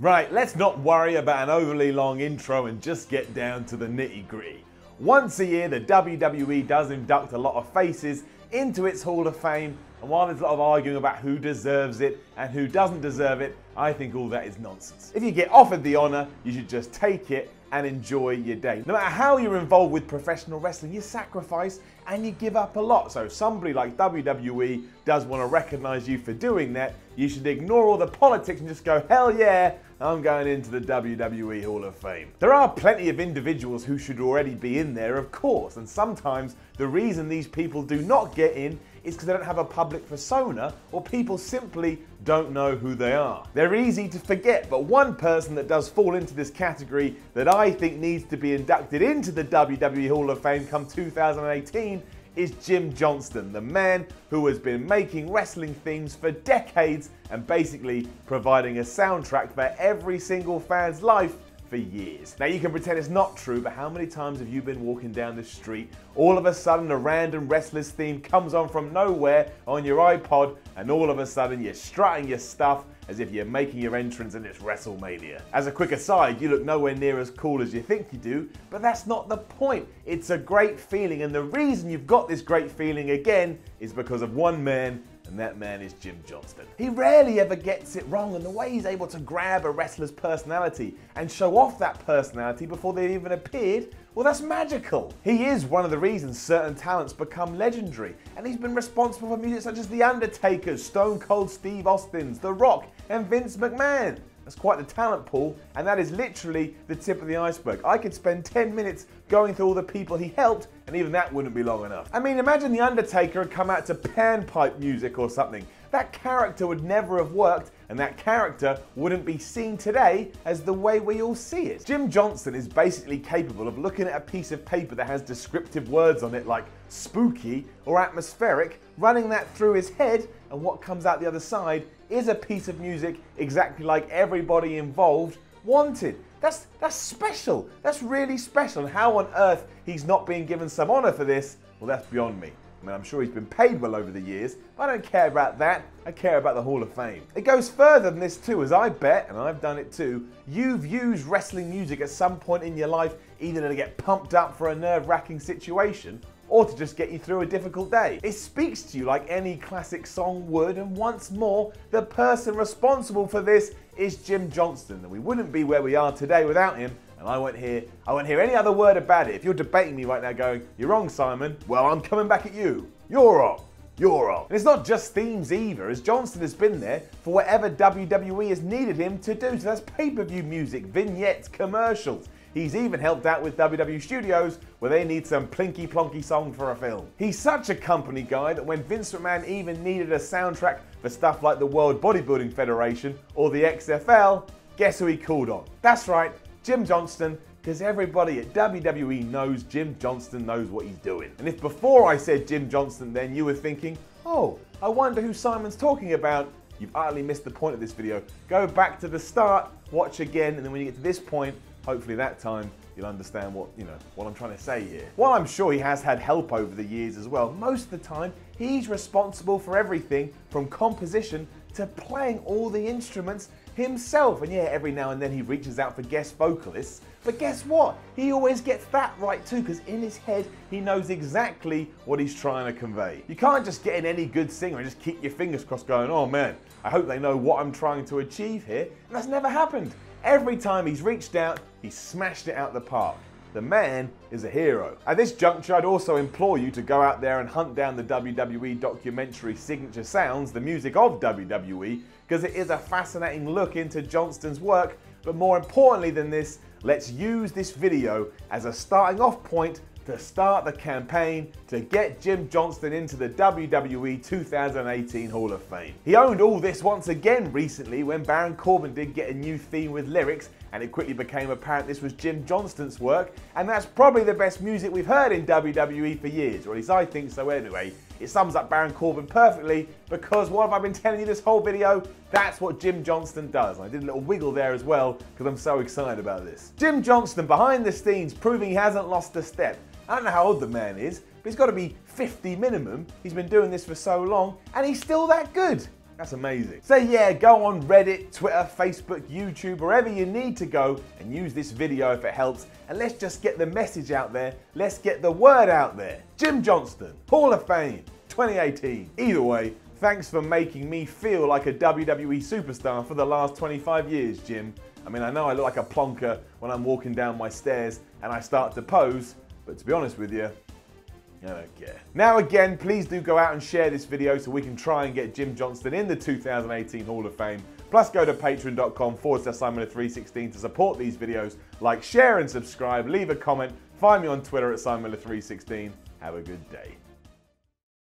Right, let's not worry about an overly long intro and just get down to the nitty-gritty. Once a year, the WWE does induct a lot of faces into its Hall of Fame, and while there's a lot of arguing about who deserves it and who doesn't deserve it, I think all that is nonsense. If you get offered the honour, you should just take it and enjoy your day. No matter how you're involved with professional wrestling, you sacrifice and you give up a lot. So if somebody like WWE does want to recognise you for doing that, you should ignore all the politics and just go, hell yeah, I'm going into the WWE Hall of Fame. There are plenty of individuals who should already be in there, of course, and sometimes the reason these people do not get in is because they don't have a public persona or people simply don't know who they are. They're easy to forget, but one person that does fall into this category that I think needs to be inducted into the WWE Hall of Fame come 2018 is Jim Johnston, the man who has been making wrestling themes for decades and basically providing a soundtrack for every single fan's life for years. Now you can pretend it's not true, but how many times have you been walking down the street, all of a sudden a random wrestler's theme comes on from nowhere on your iPod, and all of a sudden you're strutting your stuff as if you're making your entrance and it's WrestleMania. As a quick aside, you look nowhere near as cool as you think you do, but that's not the point. It's a great feeling, and the reason you've got this great feeling again is because of one man, and that man is Jim Johnston. He rarely ever gets it wrong, and the way he's able to grab a wrestler's personality and show off that personality before they even appeared, well, that's magical. He is one of the reasons certain talents become legendary, and he's been responsible for music such as The Undertaker, Stone Cold Steve Austin's, The Rock, and Vince McMahon. That's quite the talent pool, and that is literally the tip of the iceberg. I could spend 10 minutes going through all the people he helped, and even that wouldn't be long enough. I mean, imagine The Undertaker had come out to panpipe music or something. That character would never have worked, and that character wouldn't be seen today as the way we all see it. Jim Johnston is basically capable of looking at a piece of paper that has descriptive words on it like spooky or atmospheric, running that through his head, and what comes out the other side is a piece of music exactly like everybody involved wanted. That's special. That's really special. And how on earth he's not being given some honour for this, well, that's beyond me. I mean, I'm sure he's been paid well over the years, but I don't care about that. I care about the Hall of Fame. It goes further than this too, as I bet, and I've done it too, you've used wrestling music at some point in your life either to get pumped up for a nerve-wracking situation or to just get you through a difficult day. It speaks to you like any classic song would, and once more, the person responsible for this is Jim Johnston, and we wouldn't be where we are today without him, and I won't hear any other word about it. If you're debating me right now going, you're wrong, Simon, well, I'm coming back at you. You're wrong. You're wrong. And it's not just themes either, as Johnston has been there for whatever WWE has needed him to do. So that's pay-per-view music, vignettes, commercials. He's even helped out with WWE Studios where they need some plinky-plonky song for a film. He's such a company guy that when Vince McMahon even needed a soundtrack for stuff like the World Bodybuilding Federation or the XFL, guess who he called on? That's right, Jim Johnston, because everybody at WWE knows Jim Johnston knows what he's doing. And if before I said Jim Johnston then you were thinking, oh, I wonder who Simon's talking about, you've utterly missed the point of this video. Go back to the start, watch again, and then when you get to this point, hopefully that time you'll understand what I'm trying to say here. While I'm sure he has had help over the years as well, most of the time he's responsible for everything from composition to playing all the instruments himself. And yeah, every now and then he reaches out for guest vocalists, but guess what? He always gets that right too, because in his head he knows exactly what he's trying to convey. You can't just get in any good singer and just keep your fingers crossed going, oh man, I hope they know what I'm trying to achieve here. And that's never happened. Every time he's reached out, he's smashed it out the park. The man is a hero. At this juncture, I'd also implore you to go out there and hunt down the WWE documentary Signature Sounds, the music of WWE, because it is a fascinating look into Johnston's work. But more importantly than this, let's use this video as a starting off point to start the campaign to get Jim Johnston into the WWE 2018 Hall of Fame. He owned all this once again recently when Baron Corbin did get a new theme with lyrics, and it quickly became apparent this was Jim Johnston's work, and that's probably the best music we've heard in WWE for years, or at least I think so anyway. It sums up Baron Corbin perfectly, because what have I been telling you this whole video? That's what Jim Johnston does. I did a little wiggle there as well, because I'm so excited about this. Jim Johnston behind the scenes proving he hasn't lost a step. I don't know how old the man is, but he's got to be 50 minimum. He's been doing this for so long, and he's still that good. That's amazing. So yeah, go on Reddit, Twitter, Facebook, YouTube, wherever you need to go and use this video if it helps. And let's just get the message out there. Let's get the word out there. Jim Johnston, Hall of Fame, 2018. Either way, thanks for making me feel like a WWE superstar for the last 25 years, Jim. I mean, I know I look like a plonker when I'm walking down my stairs and I start to pose, but to be honest with you, I don't care. Now again, please do go out and share this video so we can try and get Jim Johnston in the 2018 Hall of Fame. Plus go to patreon.com/SimonMiller316 to support these videos. Like, share and subscribe, leave a comment, find me on Twitter at SimonMiller316. Have a good day.